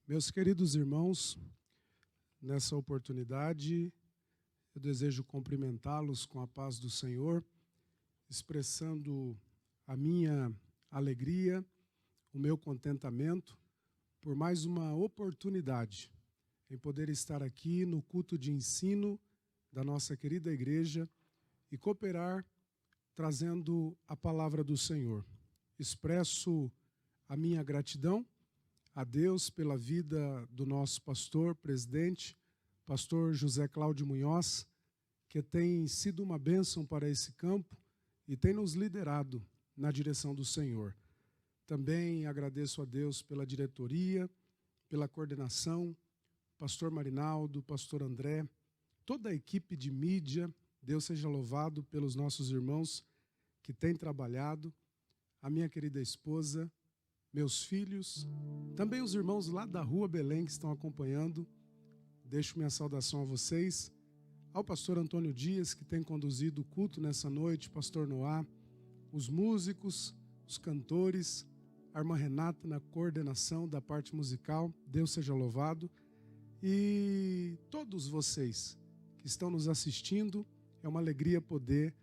Meus queridos irmãos, nessa oportunidade, eu desejo cumprimentá-los com a paz do Senhor, expressando a minha alegria, o meu contentamento por mais uma oportunidade em poder estar aqui no culto de ensino da nossa querida igreja e cooperar trazendo a palavra do Senhor. Expresso a minha gratidão a Deus pela vida do nosso pastor, presidente, pastor José Cláudio Munhoz, que tem sido uma bênção para esse campo e tem nos liderado na direção do Senhor. Também agradeço a Deus pela diretoria, pela coordenação, pastor Marinaldo, pastor André, toda a equipe de mídia. Deus seja louvado pelos nossos irmãos que têm trabalhado, a minha querida esposa, meus filhos, também os irmãos lá da Rua Belém que estão acompanhando. Deixo minha saudação a vocês, ao pastor Antônio Dias, que tem conduzido o culto nessa noite, pastor Noá, os músicos, os cantores, a irmã Renata na coordenação da parte musical, Deus seja louvado, e todos vocês que estão nos assistindo, é uma alegria poder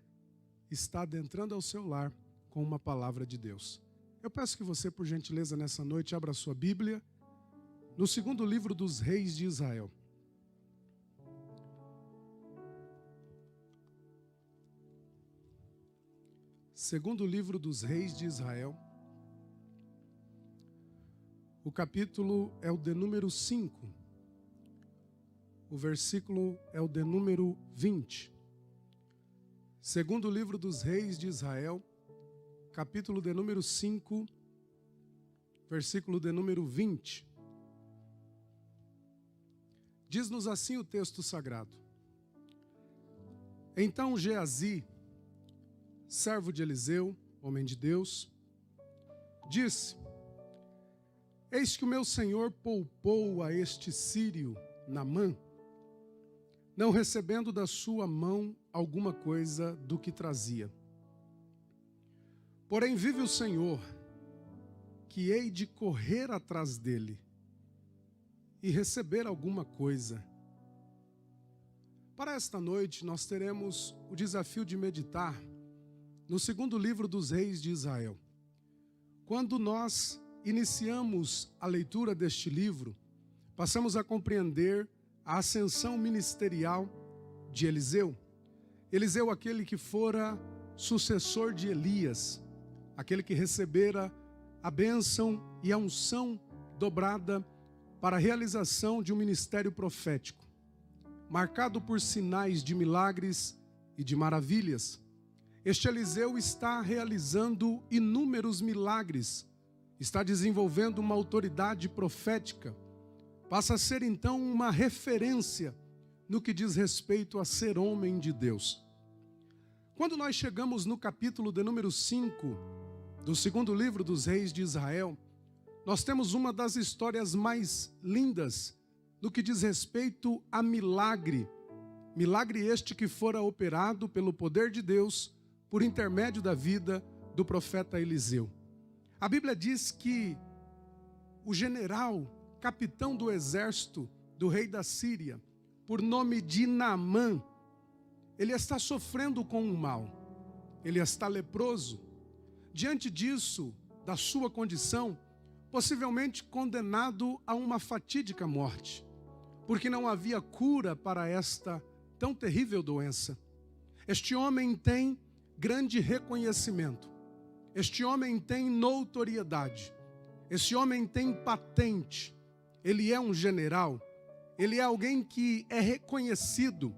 estar adentrando ao seu lar com uma palavra de Deus. Eu peço que você, por gentileza, nessa noite, abra a sua Bíblia no segundo livro dos Reis de Israel. Segundo livro dos Reis de Israel. O capítulo é o de número 5. O versículo é o de número 20. Segundo livro dos Reis de Israel, capítulo de número 5, versículo de número 20. Diz-nos assim o texto sagrado. Então Geazi, servo de Eliseu, homem de Deus, disse: Eis que o meu senhor poupou a este sírio, Naamã, não recebendo da sua mão alguma coisa do que trazia. Porém vive o Senhor, que hei de correr atrás dele e receber alguma coisa. Para esta noite nós teremos o desafio de meditar no segundo livro dos Reis de Israel. Quando nós iniciamos a leitura deste livro, passamos a compreender a ascensão ministerial de Eliseu. Eliseu, aquele que fora sucessor de Elias, aquele que recebera a bênção e a unção dobrada para a realização de um ministério profético, marcado por sinais de milagres e de maravilhas. Este Eliseu está realizando inúmeros milagres, está desenvolvendo uma autoridade profética, passa a ser então uma referência no que diz respeito a ser homem de Deus. Quando nós chegamos no capítulo de número 5 do segundo livro dos Reis de Israel, nós temos uma das histórias mais lindas no que diz respeito a milagre. Milagre este que fora operado pelo poder de Deus por intermédio da vida do profeta Eliseu. A Bíblia diz que o general, capitão do exército do rei da Síria, por nome de Naamã, ele está sofrendo com um mal, ele está leproso. Diante disso, da sua condição, possivelmente condenado a uma fatídica morte, porque não havia cura para esta tão terrível doença. Este homem tem grande reconhecimento, este homem tem notoriedade, este homem tem patente, ele é um general, ele é alguém que é reconhecido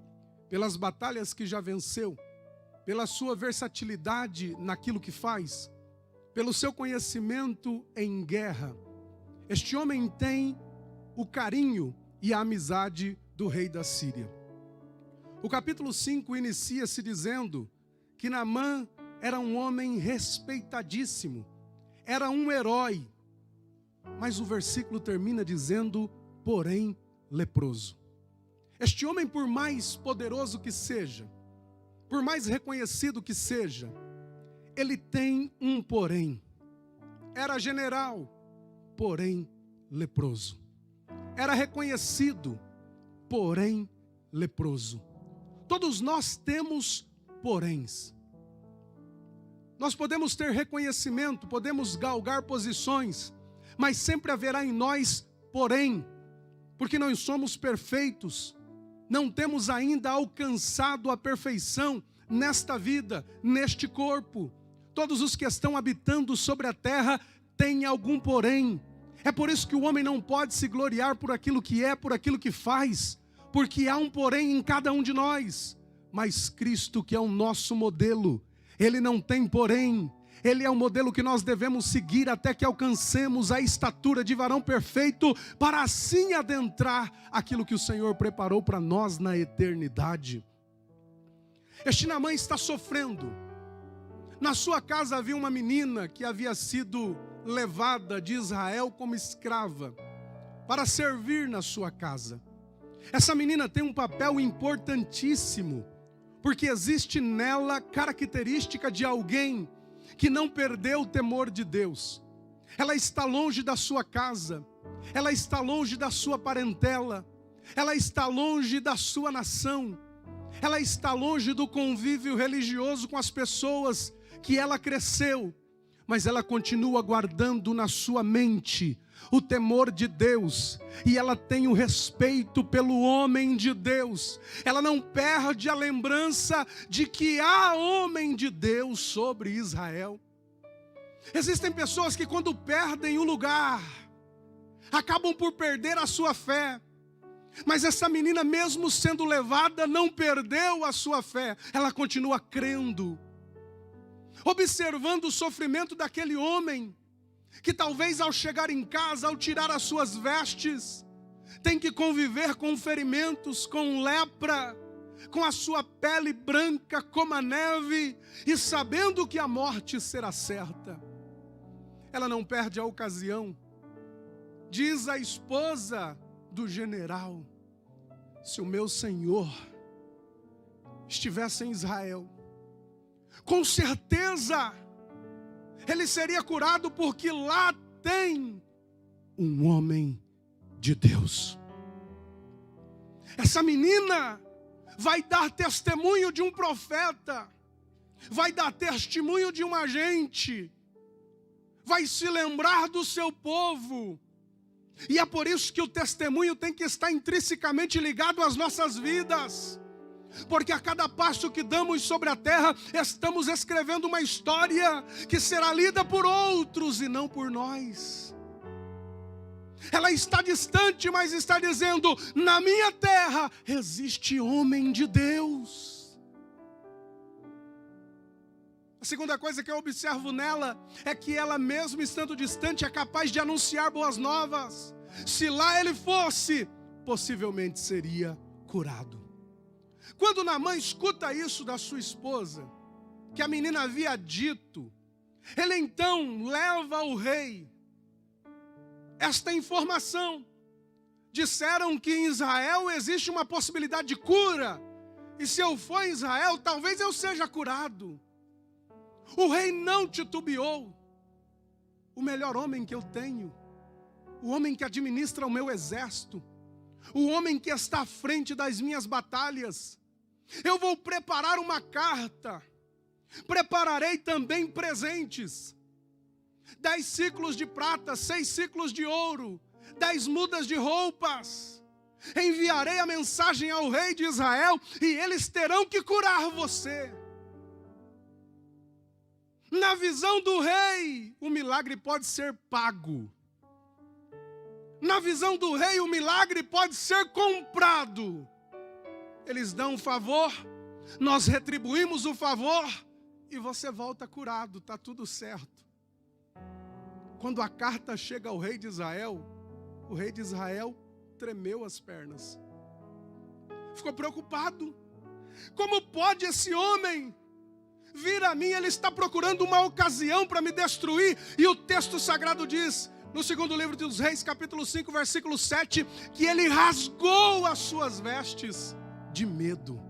pelas batalhas que já venceu, pela sua versatilidade naquilo que faz, pelo seu conhecimento em guerra. Este homem tem o carinho e a amizade do rei da Síria. O capítulo 5 inicia-se dizendo que Naamã era um homem respeitadíssimo, era um herói, mas o versículo termina dizendo, porém leproso. Este homem, por mais poderoso que seja, por mais reconhecido que seja, ele tem um porém. Era general, porém leproso. era reconhecido, porém leproso. Todos nós temos poréns. Nós podemos ter reconhecimento, podemos galgar posições, mas sempre haverá em nós porém, porque nós somos perfeitos, não temos ainda alcançado a perfeição nesta vida, neste corpo. Todos os que estão habitando sobre a terra têm algum porém. É por isso que o homem não pode se gloriar por aquilo que é, por aquilo que faz, porque há um porém em cada um de nós. Mas Cristo, que é o nosso modelo, Ele não tem porém. Ele é o modelo que nós devemos seguir até que alcancemos a estatura de varão perfeito, para assim adentrar aquilo que o Senhor preparou para nós na eternidade. Este Naamã está sofrendo. Na sua casa havia uma menina que havia sido levada de Israel como escrava para servir na sua casa. Essa menina tem um papel importantíssimo, porque existe nela característica de alguém que não perdeu o temor de Deus. Ela está longe da sua casa, ela está longe da sua parentela, ela está longe da sua nação, ela está longe do convívio religioso com as pessoas que ela cresceu, mas ela continua guardando na sua mente o temor de Deus, e ela tem o respeito pelo homem de Deus. Ela não perde a lembrança de que há homem de Deus sobre Israel. Existem pessoas que, quando perdem o lugar, acabam por perder a sua fé. Mas essa menina, mesmo sendo levada, não perdeu a sua fé. Ela continua crendo, observando o sofrimento daquele homem, que talvez ao chegar em casa, ao tirar as suas vestes, tem que conviver com ferimentos, com lepra, com a sua pele branca como a neve, e sabendo que a morte será certa. Ela não perde a ocasião. Diz a esposa do general: se o meu senhor estivesse em Israel, com certeza ele seria curado, porque lá tem um homem de Deus. Essa menina vai dar testemunho de um profeta, vai dar testemunho de um agente, vai se lembrar do seu povo. E é por isso que o testemunho tem que estar intrinsecamente ligado às nossas vidas. Porque a cada passo que damos sobre a terra, estamos escrevendo uma história que será lida por outros e não por nós. Ela está distante, mas está dizendo: na minha terra existe homem de Deus. A segunda coisa que eu observo nela é que ela, mesmo estando distante, é capaz de anunciar boas novas. Se lá ele fosse, possivelmente seria curado. Quando Naamã escuta isso da sua esposa, que a menina havia dito, ele então leva ao rei esta informação. Disseram que em Israel existe uma possibilidade de cura, e se eu for em Israel, talvez eu seja curado. O rei não titubeou. O melhor homem que eu tenho, o homem que administra o meu exército, o homem que está à frente das minhas batalhas, eu vou preparar uma carta, prepararei também presentes, 10 ciclos de prata, 6 ciclos de ouro, 10 mudas de roupas. Enviarei a mensagem ao rei de Israel, e eles terão que curar você. Na visão do rei, o milagre pode ser pago. Na visão do rei, o milagre pode ser comprado. Eles dão um favor, nós retribuímos o favor, e você volta curado, está tudo certo. Quando a carta chega ao rei de Israel, o rei de Israel tremeu as pernas. Ficou preocupado. Como pode esse homem vir a mim? Ele está procurando uma ocasião para me destruir. E o texto sagrado diz, no segundo livro dos Reis, capítulo 5, versículo 7, que ele rasgou as suas vestes de medo.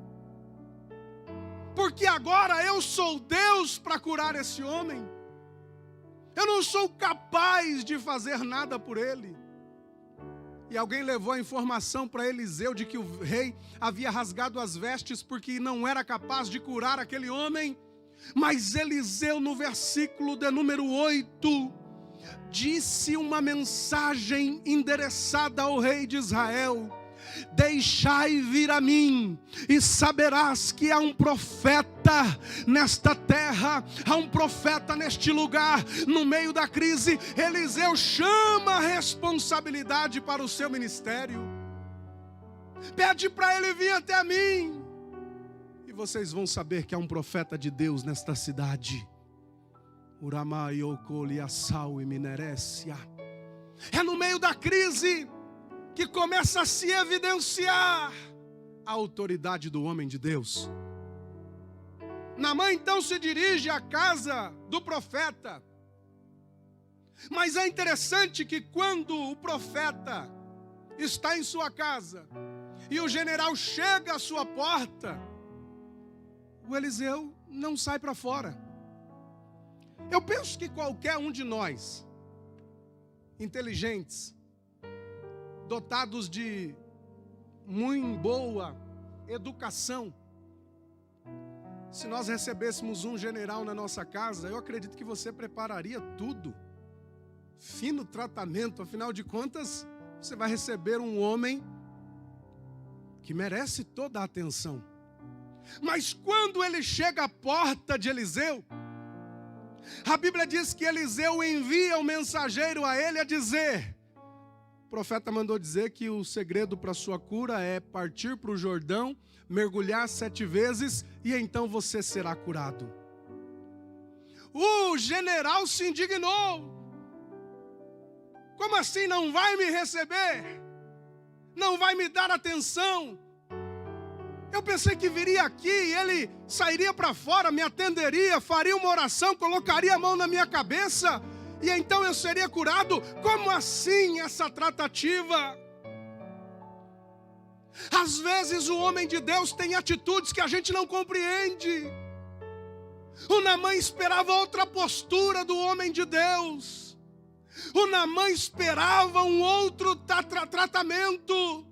Porque agora eu sou Deus para curar esse homem. Eu não sou capaz de fazer nada por ele. E alguém levou a informação para Eliseu de que o rei havia rasgado as vestes porque não era capaz de curar aquele homem. Mas Eliseu, no versículo de número 8, disse uma mensagem endereçada ao rei de Israel: deixai vir a mim, e saberás que há um profeta nesta terra, há um profeta neste lugar. No meio da crise, Eliseu chama a responsabilidade para o seu ministério. Pede para ele vir até mim, e vocês vão saber que há um profeta de Deus nesta cidade. É no meio da crise que começa a se evidenciar a autoridade do homem de Deus. Naamã então se dirige à casa do profeta. Mas é interessante que quando o profeta está em sua casa e o general chega à sua porta, o Eliseu não sai para fora. Eu penso que qualquer um de nós, inteligentes, dotados de muito boa educação, se nós recebêssemos um general na nossa casa, eu acredito que você prepararia tudo, fino tratamento. Afinal de contas, você vai receber um homem que merece toda a atenção. Mas quando ele chega à porta de Eliseu, a Bíblia diz que Eliseu envia um mensageiro a ele a dizer: o profeta mandou dizer que o segredo para sua cura é partir para o Jordão, mergulhar 7 vezes e então você será curado. O general se indignou. Como assim não vai me receber? Não vai me dar atenção? Eu pensei que viria aqui e ele sairia para fora, me atenderia, faria uma oração, colocaria a mão na minha cabeça e então eu seria curado. Como assim essa tratativa? Às vezes o homem de Deus tem atitudes que a gente não compreende. O Naamã esperava outra postura do homem de Deus. O Naamã esperava um outro tratamento.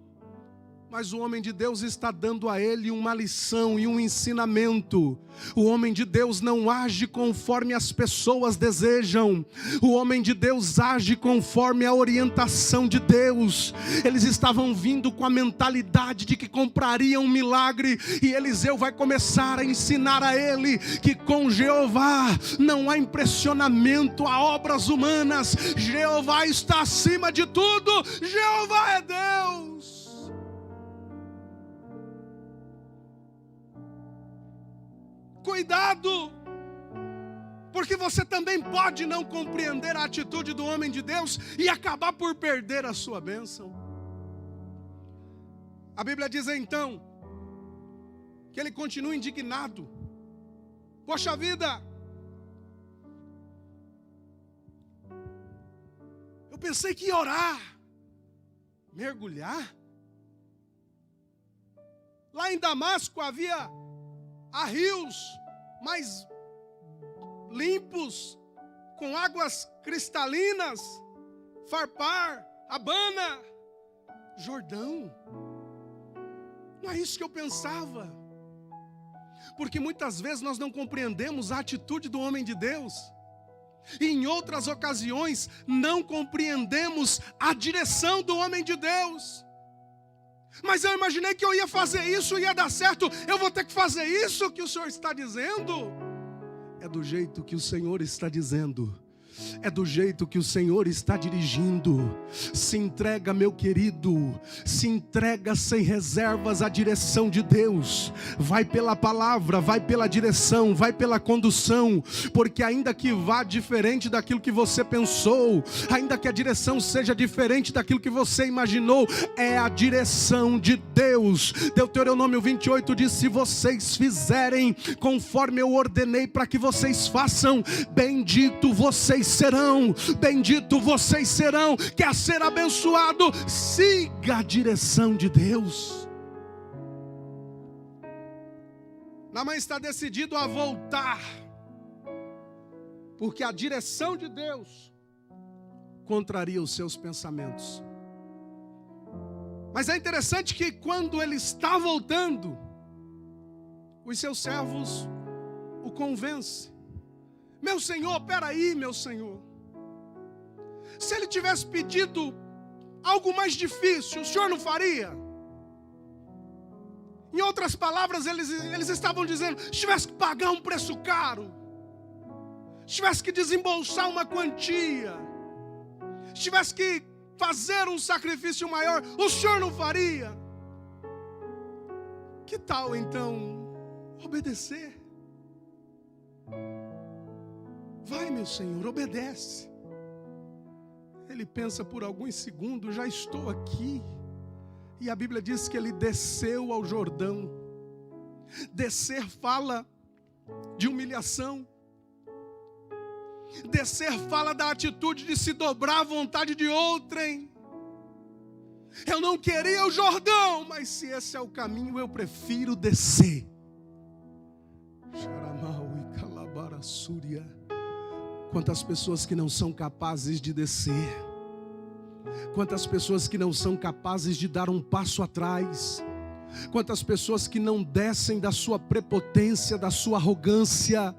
Mas o homem de Deus está dando a ele uma lição e um ensinamento. O homem de Deus não age conforme as pessoas desejam. O homem de Deus age conforme a orientação de Deus. Eles estavam vindo com a mentalidade de que comprariam um milagre. E Eliseu vai começar a ensinar a ele que com Jeová não há impressionamento a obras humanas. Jeová está acima de tudo. Jeová é Deus. Cuidado, porque você também pode não compreender a atitude do homem de Deus e acabar por perder a sua bênção. A Bíblia diz então que ele continua indignado. Poxa vida, eu pensei que ia orar, mergulhar. Lá em Damasco havia rios mais limpos, com águas cristalinas, Farpar, Abana, Jordão. Não é isso que eu pensava. Porque muitas vezes nós não compreendemos a atitude do homem de Deus. E em outras ocasiões não compreendemos a direção do homem de Deus. Mas eu imaginei que eu ia fazer isso, ia dar certo. Eu vou ter que fazer isso que o Senhor está dizendo. É do jeito que o Senhor está dizendo. É do jeito que o Senhor está dirigindo. Se entrega, meu querido. Se entrega sem reservas à direção de Deus. Vai pela palavra, vai pela direção, vai pela condução. Porque ainda que vá diferente daquilo que você pensou, ainda que a direção seja diferente daquilo que você imaginou, é a direção de Deus. Deuteronômio 28 diz: se vocês fizerem conforme eu ordenei para que vocês façam, bendito vocês serão, bendito vocês serão. Quer ser abençoado? Siga a direção de Deus. Naamã está decidido a voltar, porque a direção de Deus contraria os seus pensamentos. Mas é interessante que quando ele está voltando, os seus servos o convencem. Meu senhor, peraí, meu senhor. Se ele tivesse pedido algo mais difícil, o senhor não faria? Em outras palavras, eles estavam dizendo, se tivesse que pagar um preço caro, se tivesse que desembolsar uma quantia, se tivesse que fazer um sacrifício maior, o senhor não faria? Que tal então obedecer? Vai, meu senhor, obedece. Ele pensa por alguns segundos, já estou aqui. E a Bíblia diz que ele desceu ao Jordão. Descer fala de humilhação. Descer fala da atitude de se dobrar à vontade de outrem. Eu não queria o Jordão, mas se esse é o caminho, eu prefiro descer. Xaramau e Calabarassúria. Quantas pessoas que não são capazes de descer. Quantas pessoas que não são capazes de dar um passo atrás. Quantas pessoas que não descem da sua prepotência, da sua arrogância.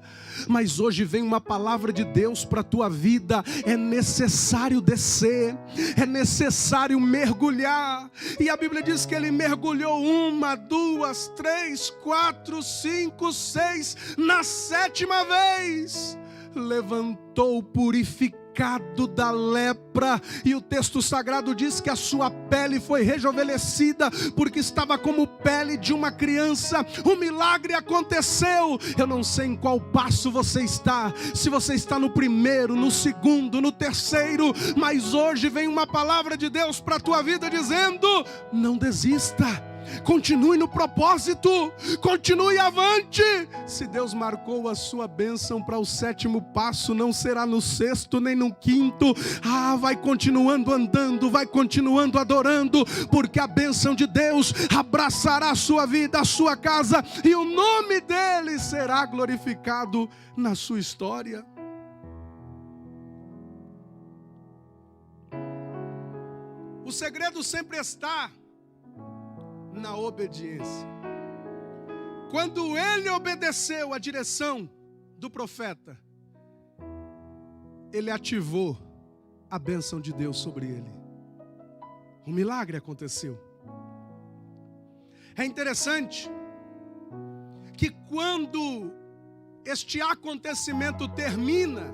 Mas hoje vem uma palavra de Deus para a tua vida. É necessário descer, é necessário mergulhar. E a Bíblia diz que ele mergulhou 1, 2, 3, 4, 5, 6. Na 7ª vez levantou purificado da lepra, e o texto sagrado diz que a sua pele foi rejuvenescida, porque estava como pele de uma criança. Um milagre aconteceu. Eu não sei em qual passo você está, se você está no primeiro, no segundo, no terceiro, mas hoje vem uma palavra de Deus para a tua vida dizendo, não desista. Continue no propósito, continue avante. Se Deus marcou a sua bênção para o 7º passo, não será no 6º nem no 5º. Vai continuando andando, vai continuando adorando, porque a bênção de Deus abraçará a sua vida, a sua casa, e o nome dele será glorificado na sua história. O segredo sempre está na obediência. Quando ele obedeceu à direção do profeta, ele ativou a bênção de Deus sobre ele. Um milagre aconteceu. É interessante que quando este acontecimento termina,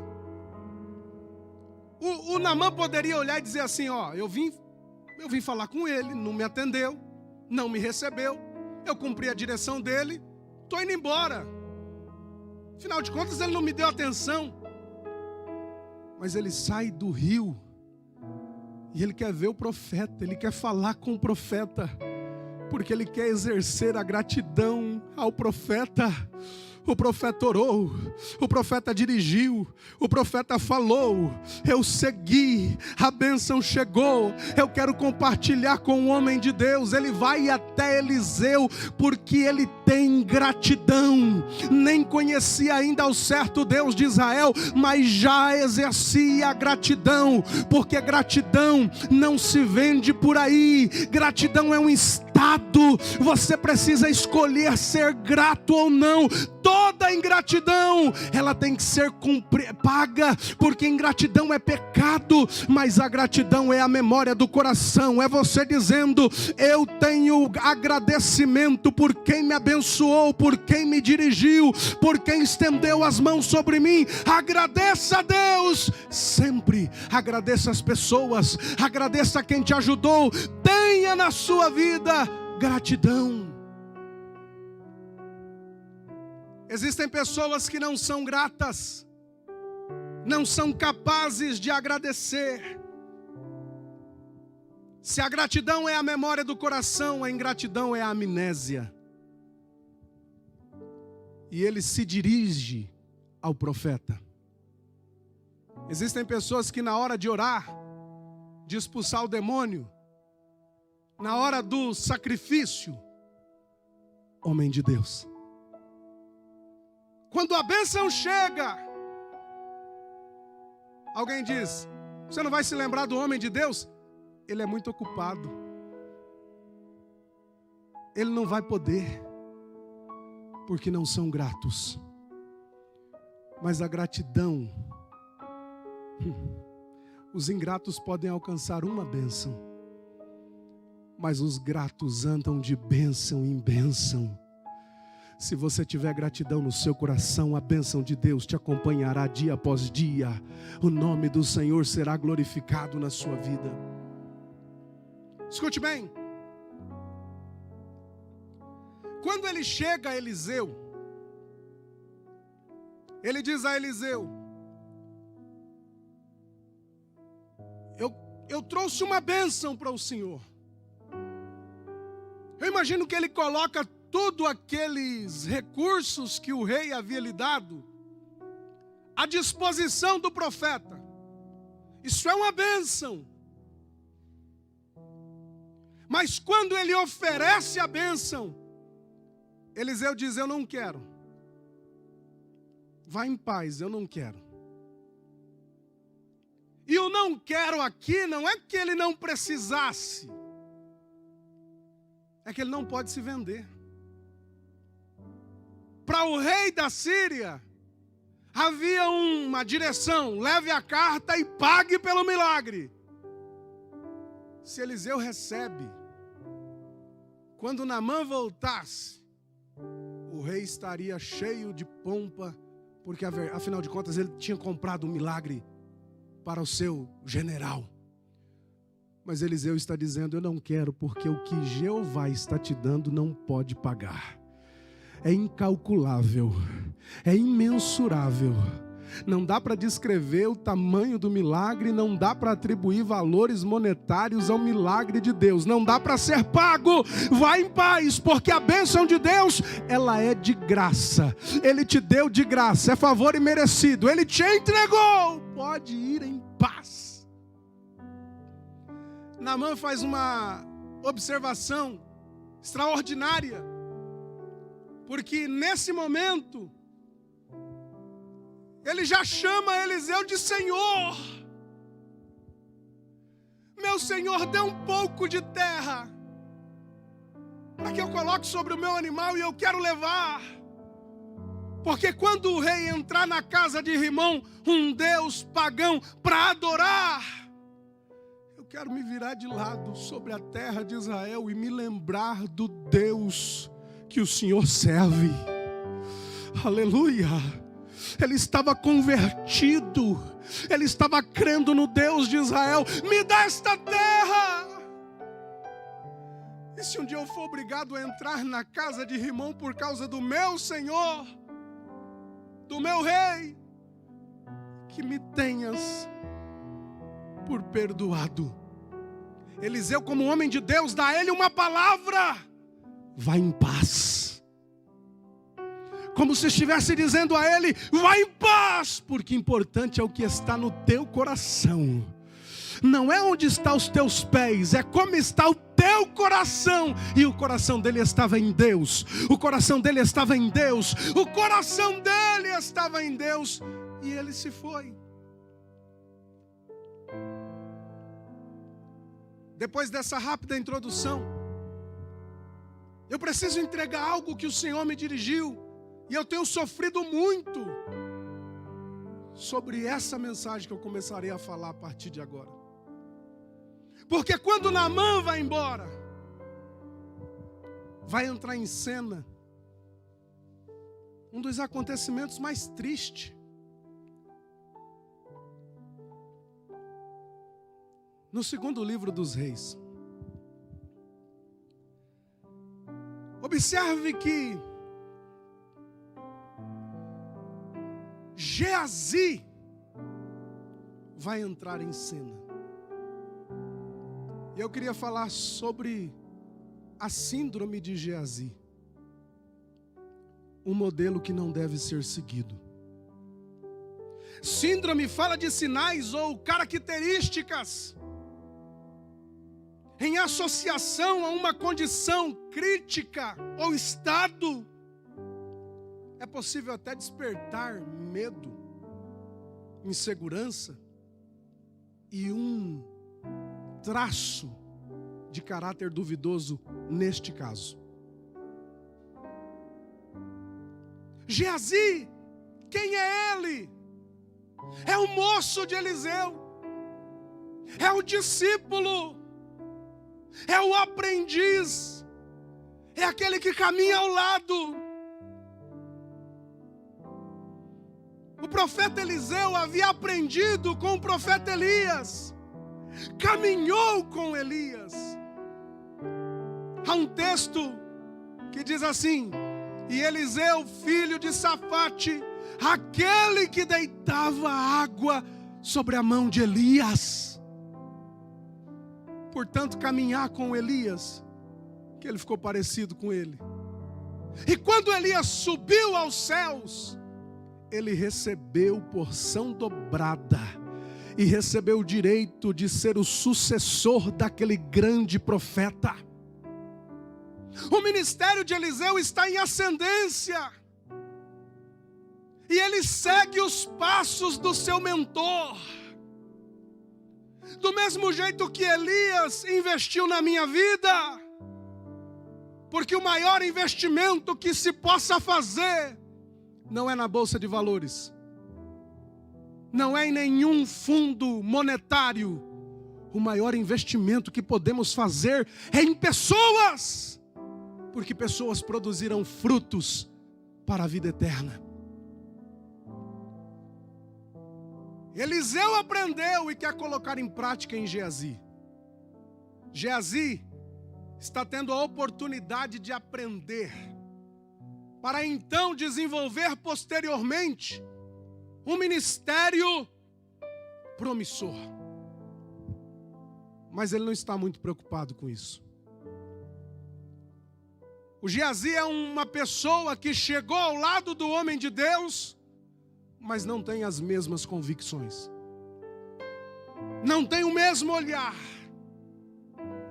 o Naamã poderia olhar e dizer assim, eu vim falar com ele, não me atendeu, não me recebeu, eu cumpri a direção dele, estou indo embora. Afinal de contas, ele não me deu atenção. Mas ele sai do rio e ele quer ver o profeta, ele quer falar com o profeta, porque ele quer exercer a gratidão ao profeta. O profeta orou, o profeta dirigiu, o profeta falou, eu segui, a bênção chegou, eu quero compartilhar com o homem de Deus. Ele vai até Eliseu, porque ele tem gratidão. Nem conhecia ainda ao certo Deus de Israel, mas já exercia a gratidão, porque gratidão não se vende por aí, gratidão é um estado. Você precisa escolher ser grato ou não. Toda ingratidão, ela tem que ser paga, porque ingratidão é pecado, mas a gratidão é a memória do coração, é você dizendo, eu tenho agradecimento por quem me abençoou, por quem me dirigiu, por quem estendeu as mãos sobre mim. Agradeça a Deus, sempre agradeça as pessoas, agradeça quem te ajudou, tenha na sua vida gratidão. Existem pessoas que não são gratas, não são capazes de agradecer. Se a gratidão é a memória do coração, a ingratidão é a amnésia. E ele se dirige ao profeta. Existem pessoas que na hora de orar, de expulsar o demônio, na hora do sacrifício, homem de Deus, quando a bênção chega, alguém diz, você não vai se lembrar do homem de Deus? Ele é muito ocupado. ele não vai poder, porque não são gratos. Mas a gratidão, os ingratos podem alcançar uma bênção, mas os gratos andam de bênção em bênção. Se você tiver gratidão no seu coração, a bênção de Deus te acompanhará dia após dia. O nome do Senhor será glorificado na sua vida. Escute bem. Quando ele chega a Eliseu, ele diz a Eliseu: eu trouxe uma bênção para o Senhor. Eu imagino que ele coloca todos aqueles recursos que o rei havia lhe dado à disposição do profeta. Isso é uma bênção. Mas quando ele oferece a bênção, Eliseu diz: eu não quero. Vá em paz, eu não quero. E o não quero aqui não é que ele não precisasse, é que ele não pode se vender. Para o rei da Síria, havia uma direção: leve a carta e pague pelo milagre. Se Eliseu recebe, quando Naamã voltasse, o rei estaria cheio de pompa, porque afinal de contas ele tinha comprado um milagre para o seu general. Mas Eliseu está dizendo: eu não quero, porque o que Jeová está te dando não pode pagar. É incalculável, é imensurável. Não dá para descrever o tamanho do milagre, não dá para atribuir valores monetários ao milagre de Deus, não dá para ser pago. Vai em paz, porque a bênção de Deus, ela é de graça. Ele te deu de graça, é favor imerecido, ele te entregou. Pode ir em paz. Naamã faz uma observação extraordinária, porque nesse momento ele já chama Eliseu de Senhor. Meu Senhor, dê um pouco de terra para que eu coloque sobre o meu animal e eu quero levar. Porque quando o rei entrar na casa de Rimão, um deus pagão, para adorar, eu quero me virar de lado sobre a terra de Israel e me lembrar do Deus que o Senhor serve. Aleluia. Ele estava convertido, ele estava crendo no Deus de Israel. Me dá esta terra. E se um dia eu for obrigado a entrar na casa de Rimão por causa do meu Senhor, do meu rei, que me tenhas por perdoado. Eliseu, como homem de Deus, dá a ele uma palavra: vai em paz. Como se estivesse dizendo a ele: vai em paz, porque importante é o que está no teu coração. Não é onde estão os teus pés, é como está o teu coração. E o coração dele estava em Deus. O coração dele estava em Deus. O coração dele estava em Deus. E ele se foi. Depois dessa rápida introdução, eu preciso entregar algo que o Senhor me dirigiu. E eu tenho sofrido muito sobre essa mensagem que eu começarei a falar a partir de agora. Porque quando Naamã vai embora, vai entrar em cena um dos acontecimentos mais tristes. No segundo livro dos Reis. Observe que Geazi vai entrar em cena. E eu queria falar sobre a síndrome de Geazi. Um modelo que não deve ser seguido. Síndrome fala de sinais ou características em associação a uma condição crítica ou estado. É possível até despertar medo, insegurança e um traço de caráter duvidoso neste caso. Geazi, quem é ele? É o moço de Eliseu, é o discípulo, é o aprendiz, é aquele que caminha ao lado. O profeta Eliseu havia aprendido com o profeta Elias, caminhou com Elias. Há um texto que diz assim: e Eliseu, filho de Safate, aquele que deitava água sobre a mão de Elias. Portanto, caminhar com Elias, que ele ficou parecido com ele. E quando Elias subiu aos céus, ele recebeu porção dobrada e recebeu o direito de ser o sucessor daquele grande profeta. O ministério de Eliseu está em ascendência, e ele segue os passos do seu mentor. Do mesmo jeito que Elias investiu na minha vida, porque o maior investimento que se possa fazer não é na bolsa de valores, não é em nenhum fundo monetário. O maior investimento que podemos fazer é em pessoas, porque pessoas produzirão frutos para a vida eterna. Eliseu aprendeu e quer colocar em prática em Geazi. Geazi está tendo a oportunidade de aprender, para então desenvolver posteriormente um ministério promissor. Mas ele não está muito preocupado com isso. O Geazi é uma pessoa que chegou ao lado do homem de Deus, mas não tem as mesmas convicções, não tem o mesmo olhar,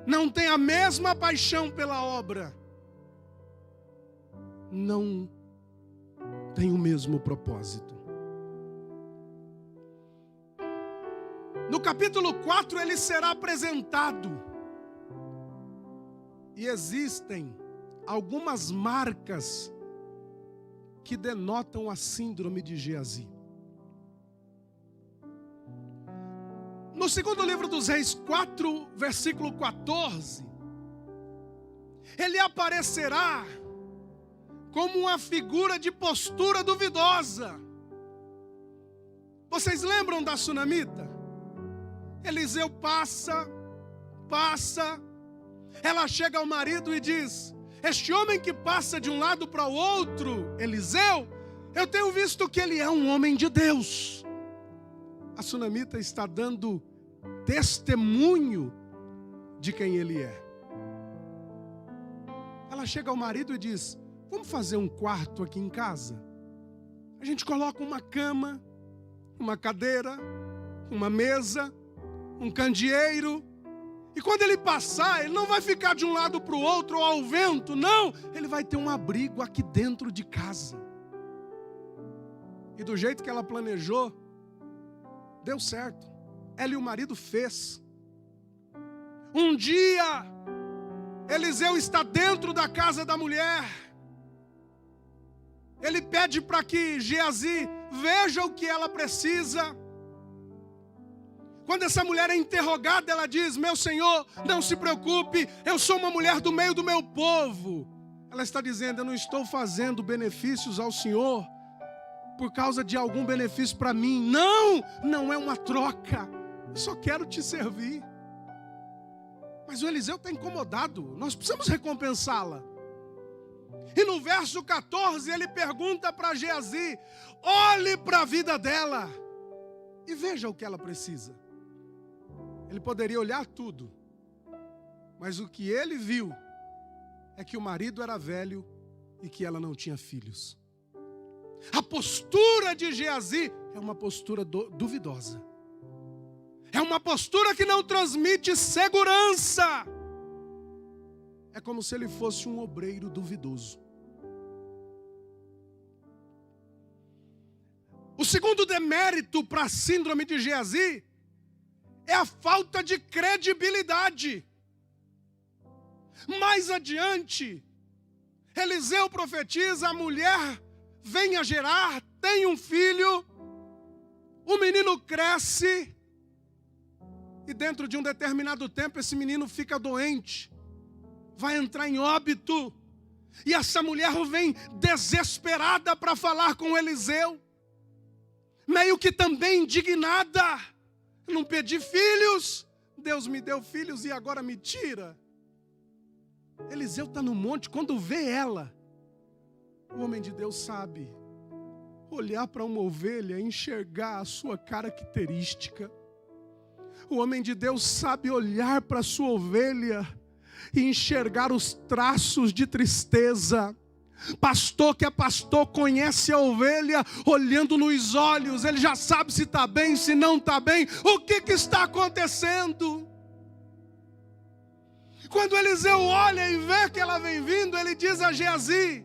não tem a mesma paixão pela obra, não tem o mesmo propósito. No capítulo 4 ele será apresentado, e existem algumas marcas que denotam a síndrome de Geazi. No segundo livro dos Reis 4, versículo 14, ele aparecerá como uma figura de postura duvidosa. Vocês lembram da sunamita? Eliseu passa, ela chega ao marido e diz: este homem que passa de um lado para o outro, Eliseu, eu tenho visto que ele é um homem de Deus. A sunamita está dando testemunho de quem ele é. Ela chega ao marido e diz: vamos fazer um quarto aqui em casa? A gente coloca uma cama, uma cadeira, uma mesa, um candeeiro. E quando ele passar, ele não vai ficar de um lado para o outro ou ao vento, não. Ele vai ter um abrigo aqui dentro de casa. E do jeito que ela planejou, deu certo. Ela e o marido fez. Um dia, Eliseu está dentro da casa da mulher. Ele pede para que Geazi veja o que ela precisa. Quando essa mulher é interrogada, ela diz: meu senhor, não se preocupe, eu sou uma mulher do meio do meu povo. Ela está dizendo: eu não estou fazendo benefícios ao senhor por causa de algum benefício para mim. Não é uma troca, eu só quero te servir. Mas o Eliseu está incomodado, nós precisamos recompensá-la. E no verso 14 ele pergunta para Geazi: olhe para a vida dela e veja o que ela precisa. Ele poderia olhar tudo, mas o que ele viu é que o marido era velho e que ela não tinha filhos. A postura de Geazi é uma postura duvidosa. É uma postura que não transmite segurança. É como se ele fosse um obreiro duvidoso. O segundo demérito para a síndrome de Geazi é a falta de credibilidade. Mais adiante, Eliseu profetiza: a mulher vem a gerar, tem um filho, o menino cresce, e dentro de um determinado tempo esse menino fica doente, vai entrar em óbito, e essa mulher vem desesperada para falar com Eliseu, meio que também indignada, não pedi filhos, Deus me deu filhos e agora me tira. Eliseu está no monte, quando vê ela, o homem de Deus sabe olhar para uma ovelha e enxergar a sua característica. O homem de Deus sabe olhar para a sua ovelha e enxergar os traços de tristeza. Pastor que é pastor conhece a ovelha olhando nos olhos, ele já sabe se está bem, se não está bem, o que está acontecendo. Quando Eliseu olha e vê que ela vem vindo, ele diz a Geazi: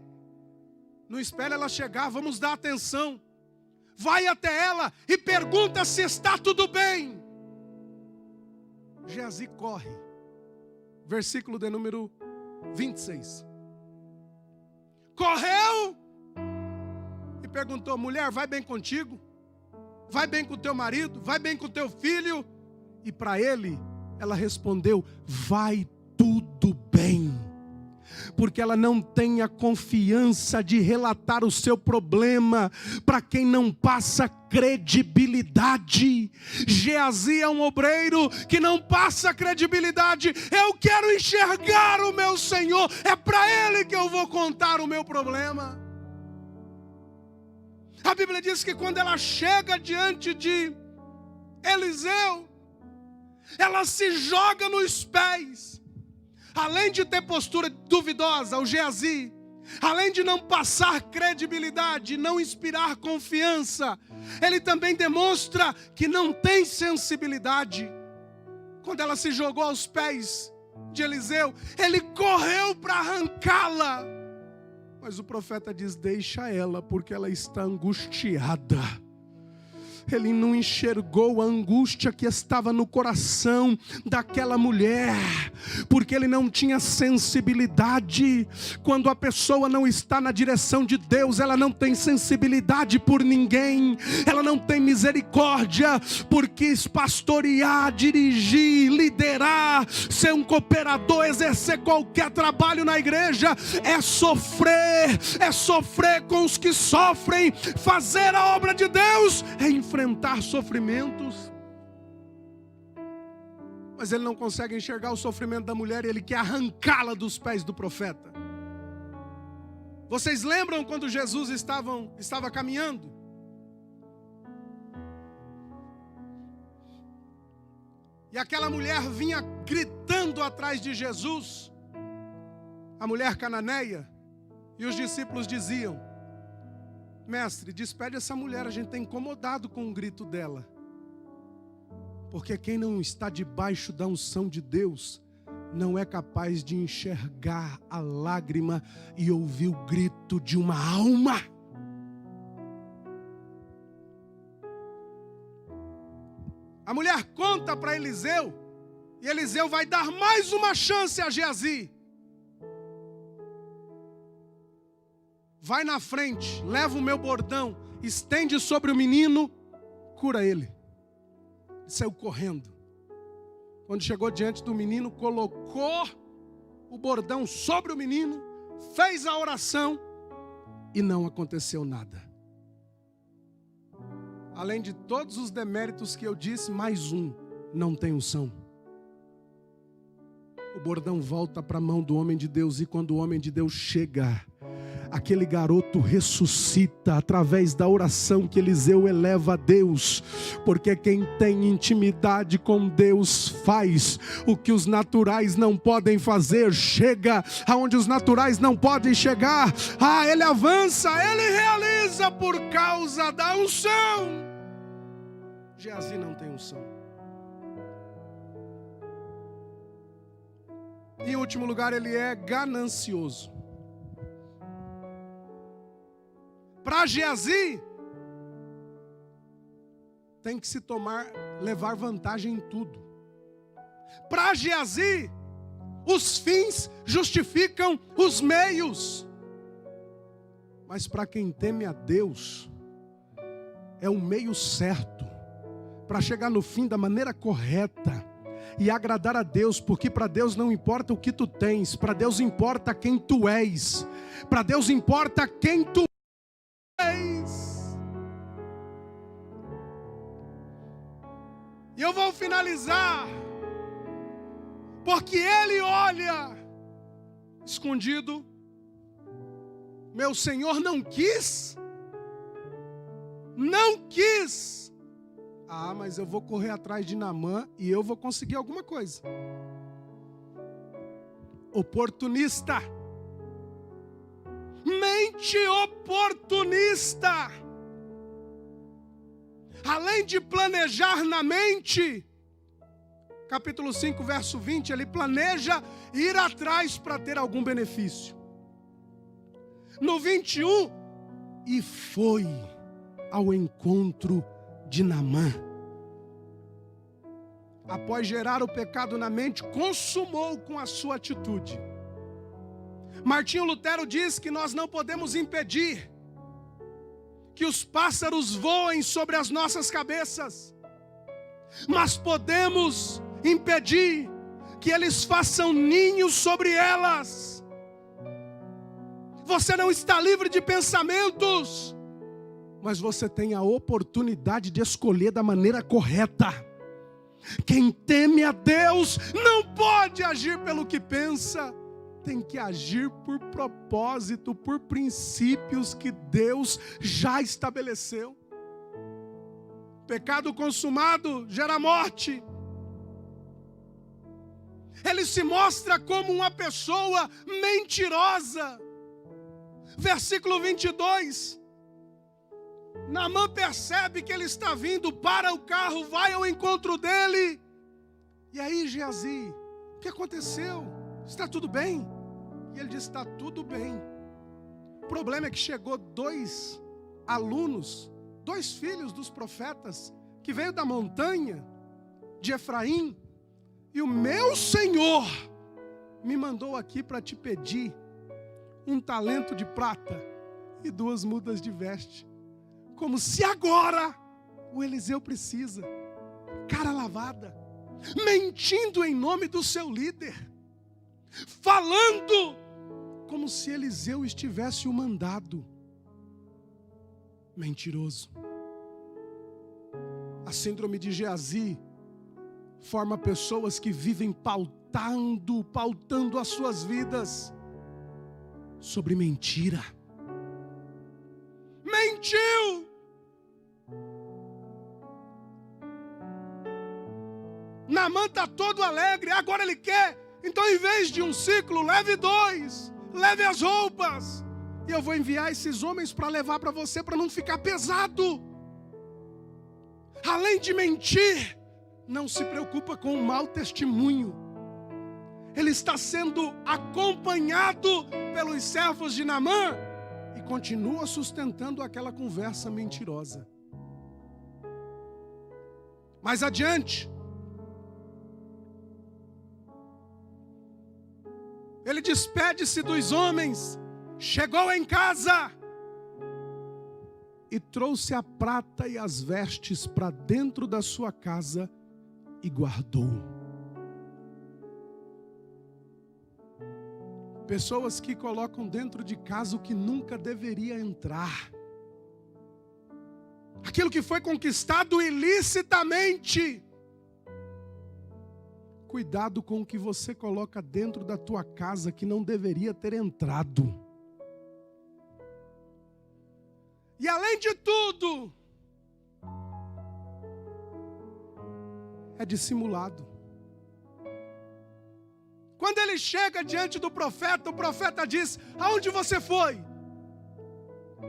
não espere ela chegar, vamos dar atenção. Vai até ela e pergunta se está tudo bem. Geazi corre. Versículo de número 26. Correu e perguntou: mulher, vai bem contigo? Vai bem com o teu marido? Vai bem com o teu filho? E para ele, ela respondeu: vai tudo bem. Porque ela não tem a confiança de relatar o seu problema para quem não passa credibilidade. Geazi é um obreiro que não passa credibilidade. Eu quero enxergar o meu Senhor, é para Ele que eu vou contar o meu problema. A Bíblia diz que quando ela chega diante de Eliseu, ela se joga nos pés. Além de ter postura duvidosa, o Geazi, além de não passar credibilidade, não inspirar confiança, ele também demonstra que não tem sensibilidade. Quando ela se jogou aos pés de Eliseu, ele correu para arrancá-la. Mas o profeta diz: deixa ela, porque ela está angustiada. Ele não enxergou a angústia que estava no coração daquela mulher, porque ele não tinha sensibilidade. Quando a pessoa não está na direção de Deus, ela não tem sensibilidade por ninguém, ela não tem misericórdia, porque pastorear, dirigir, liderar, ser um cooperador, exercer qualquer trabalho na igreja, é sofrer com os que sofrem. Fazer a obra de Deus é enfrentar sofrimentos. Mas ele não consegue enxergar o sofrimento da mulher e ele quer arrancá-la dos pés do profeta. Vocês lembram quando Jesus estava caminhando? E aquela mulher vinha gritando atrás de Jesus, a mulher cananeia, e os discípulos diziam: mestre, despede essa mulher, a gente está incomodado com o grito dela. Porque quem não está debaixo da unção de Deus não é capaz de enxergar a lágrima e ouvir o grito de uma alma. A mulher conta para Eliseu, e Eliseu vai dar mais uma chance a Geazi. Vai na frente, leva o meu bordão, estende sobre o menino, cura ele. Ele saiu correndo. Quando chegou diante do menino, colocou o bordão sobre o menino, fez a oração e não aconteceu nada. Além de todos os deméritos que eu disse, mais um: não tem unção. O bordão volta para a mão do homem de Deus, e quando o homem de Deus chega, aquele garoto ressuscita através da oração que Eliseu eleva a Deus, porque quem tem intimidade com Deus faz o que os naturais não podem fazer, chega aonde os naturais não podem chegar. Ele avança, ele realiza por causa da unção. Geazi não tem unção. Em último lugar, ele é ganancioso. Para Geazi, tem que se levar vantagem em tudo. Para Geazi, os fins justificam os meios. Mas para quem teme a Deus, é o meio certo para chegar no fim da maneira correta e agradar a Deus, porque para Deus não importa o que tu tens, para Deus importa quem tu és, para Deus importa quem tu és. E eu vou finalizar, porque Ele olha escondido. Meu Senhor não quis. Ah, mas eu vou correr atrás de Naamã e eu vou conseguir alguma coisa. Oportunista. Mente oportunista. Além de planejar na mente, capítulo 5, verso 20, ele planeja ir atrás para ter algum benefício. No 21, e foi ao encontro de Naamã. Após gerar o pecado na mente, consumou com a sua atitude. Martinho Lutero diz que nós não podemos impedir que os pássaros voem sobre as nossas cabeças, mas podemos impedir que eles façam ninhos sobre elas. Você não está livre de pensamentos, mas você tem a oportunidade de escolher da maneira correta. Quem teme a Deus não pode agir pelo que pensa, tem que agir por propósito, por princípios que Deus já estabeleceu. Pecado consumado gera morte. Ele se mostra como uma pessoa mentirosa. Versículo 22. Naamã percebe que ele está vindo, para o carro, vai ao encontro dele. E aí, Geazi, o que aconteceu? Está tudo bem? E ele diz, está tudo bem. O problema é que chegou 2 alunos, 2 filhos dos profetas, que veio da montanha de Efraim, e o meu Senhor me mandou aqui para te pedir 1 talento de prata e 2 mudas de veste. Como se agora o Eliseu precisa. Cara lavada, mentindo em nome do seu líder, falando como se Eliseu estivesse o mandado. Mentiroso. A síndrome de Geazi forma pessoas que vivem pautando as suas vidas sobre mentira. Mentiu. Naamã está todo alegre, agora ele quer. Então, em vez de 1 ciclo, leve 2. Leve as roupas. E eu vou enviar esses homens para levar para você, para não ficar pesado. Além de mentir, não se preocupa com o mau testemunho. Ele está sendo acompanhado pelos servos de Naamã e continua sustentando aquela conversa mentirosa. Mais adiante, ele despede-se dos homens, chegou em casa e trouxe a prata e as vestes para dentro da sua casa e guardou. Pessoas que colocam dentro de casa o que nunca deveria entrar. Aquilo que foi conquistado ilicitamente. Cuidado com o que você coloca dentro da tua casa que não deveria ter entrado. E além de tudo, é dissimulado. Quando ele chega diante do profeta, o profeta diz, aonde você foi?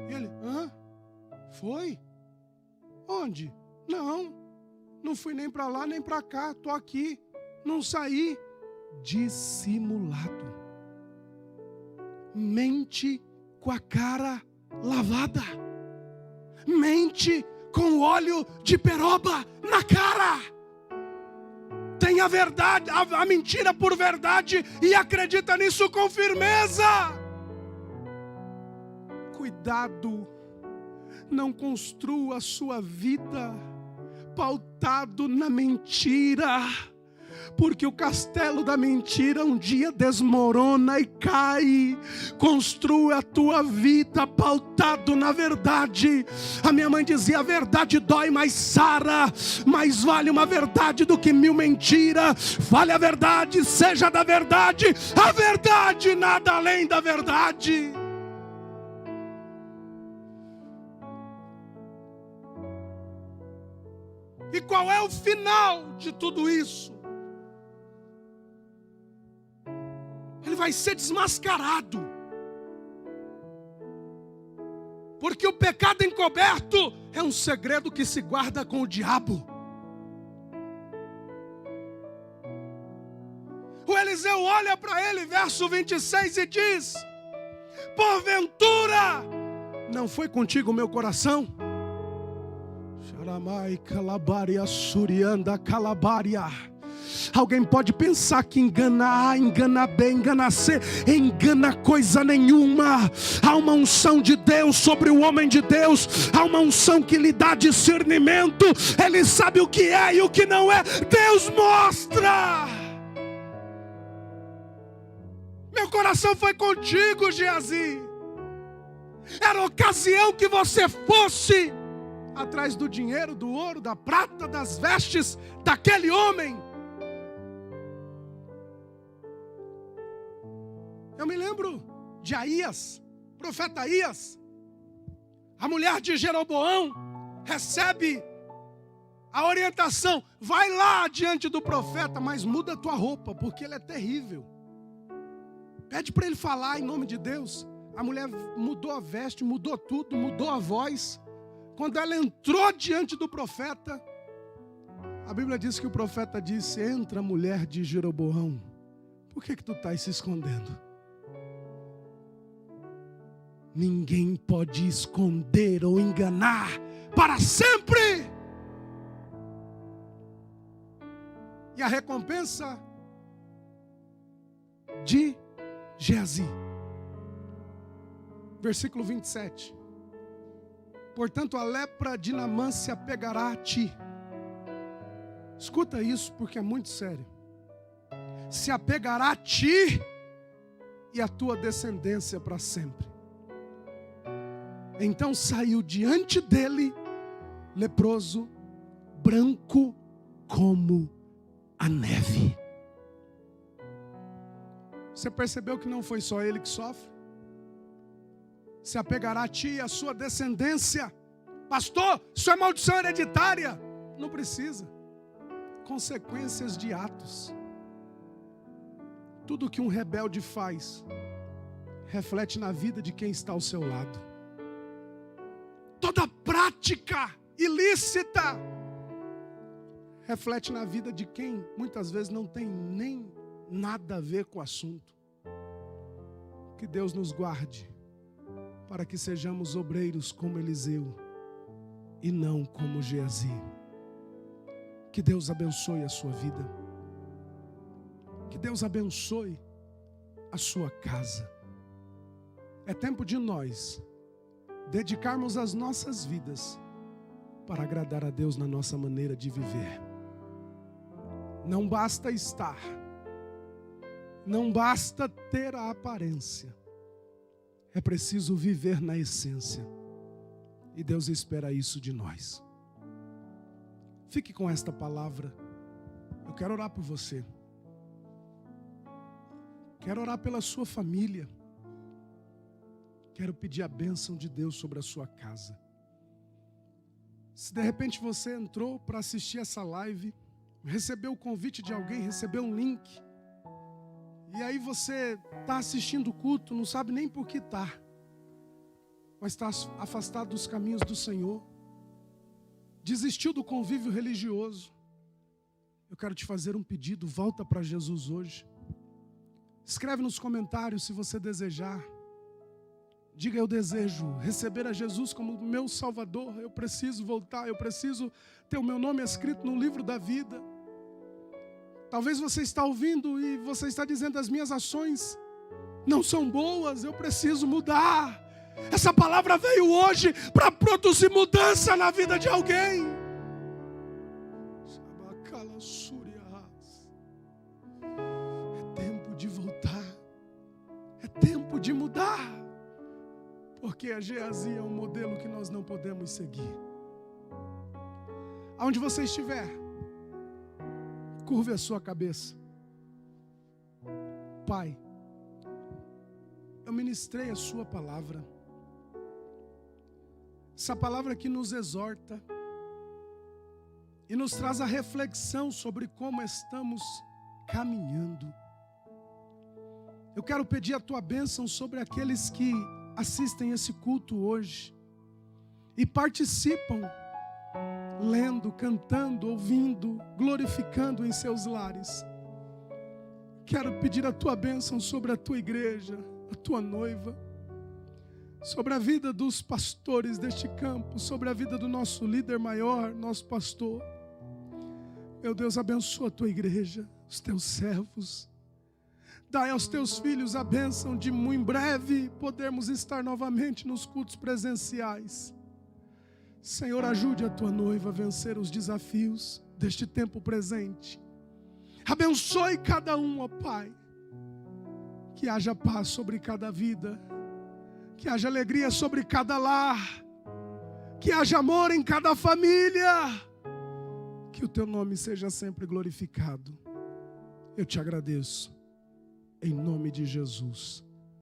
E ele, foi? Onde? Não fui nem para lá nem para cá, estou aqui, não saí. Dissimulado. Mente com a cara lavada. Mente com óleo de peroba na cara. Tem a verdade, a mentira por verdade e acredita nisso com firmeza. cuidado, não construa a sua vida pautado na mentira, porque o castelo da mentira um dia desmorona e cai. Construa a tua vida pautado na verdade. A minha mãe dizia: a verdade dói, mas sara. Mais vale uma verdade do que 1000 mentiras. Fale a verdade, seja da verdade. A verdade, nada além da verdade. E qual é o final de tudo isso? Ele vai ser desmascarado. Porque o pecado encoberto é um segredo que se guarda com o diabo. O Eliseu olha para ele, verso 26, e diz: porventura não foi contigo o meu coração? Sharamai calabaria surianda calabaria. Alguém pode pensar que engana A, engana B, engana C, engana coisa nenhuma. Há uma unção de Deus sobre o homem de Deus, há uma unção que lhe dá discernimento. Ele sabe o que é e o que não é. Deus mostra. Meu coração foi contigo, Geazi. Era ocasião que você fosse atrás do dinheiro, do ouro, da prata, das vestes daquele homem. Eu me lembro de Aías, profeta Aías. A mulher de Jeroboão recebe a orientação: vai lá diante do profeta, mas muda a tua roupa, porque ele é terrível. Pede para ele falar em nome de Deus. A mulher mudou a veste, mudou tudo, mudou a voz. Quando ela entrou diante do profeta, a Bíblia diz que o profeta disse: entra, mulher de Jeroboão, por que tu estás se escondendo? Ninguém pode esconder ou enganar para sempre. E a recompensa de Geazi, versículo 27. Portanto, a lepra de Naamã se apegará a ti. Escuta isso, porque é muito sério. Se apegará a ti e a tua descendência para sempre. Então saiu diante dele, leproso, branco como a neve. Você percebeu que não foi só ele que sofre? Se apegará a ti e a sua descendência. Pastor, isso é maldição hereditária. Não precisa. Consequências de atos. Tudo que um rebelde faz reflete na vida de quem está ao seu lado. Toda prática ilícita reflete na vida de quem muitas vezes não tem nem nada a ver com o assunto. Que Deus nos guarde para que sejamos obreiros como Eliseu e não como Geazi. Que Deus abençoe a sua vida. Que Deus abençoe a sua casa. É tempo de nós dedicarmos as nossas vidas para agradar a Deus na nossa maneira de viver. Não basta estar, não basta ter a aparência, é preciso viver na essência, e Deus espera isso de nós. Fique com esta palavra. Eu quero orar por você, quero orar pela sua família. Quero pedir a bênção de Deus sobre a sua casa. Se de repente você entrou para assistir essa live, recebeu o convite de alguém, recebeu um link, e aí você está assistindo o culto, não sabe nem por que está, mas está afastado dos caminhos do Senhor, desistiu do convívio religioso. Eu quero te fazer um pedido: volta para Jesus hoje. Escreve nos comentários se você desejar. Diga: eu desejo receber a Jesus como meu Salvador. Eu preciso voltar, eu preciso ter o meu nome escrito no livro da vida. Talvez você está ouvindo e você está dizendo: as minhas ações não são boas, eu preciso mudar. Essa palavra veio hoje para produzir mudança na vida de alguém. É tempo de voltar. É tempo de mudar. Porque a Geazi é um modelo que nós não podemos seguir. Aonde você estiver, curve a sua cabeça. Pai, eu ministrei a sua palavra. Essa palavra que nos exorta e nos traz a reflexão sobre como estamos caminhando. Eu quero pedir a tua bênção sobre aqueles que assistem esse culto hoje e participam, lendo, cantando, ouvindo, glorificando em seus lares. Quero pedir a tua bênção sobre a tua igreja, a tua noiva, sobre a vida dos pastores deste campo, sobre a vida do nosso líder maior, nosso pastor. Meu Deus, abençoa a tua igreja, os teus servos. Dai aos teus filhos a bênção de em breve podermos estar novamente nos cultos presenciais. Senhor, ajude a tua noiva a vencer os desafios deste tempo presente. Abençoe cada um, ó Pai. Que haja paz sobre cada vida. Que haja alegria sobre cada lar. Que haja amor em cada família. Que o teu nome seja sempre glorificado. Eu te agradeço. Em nome de Jesus.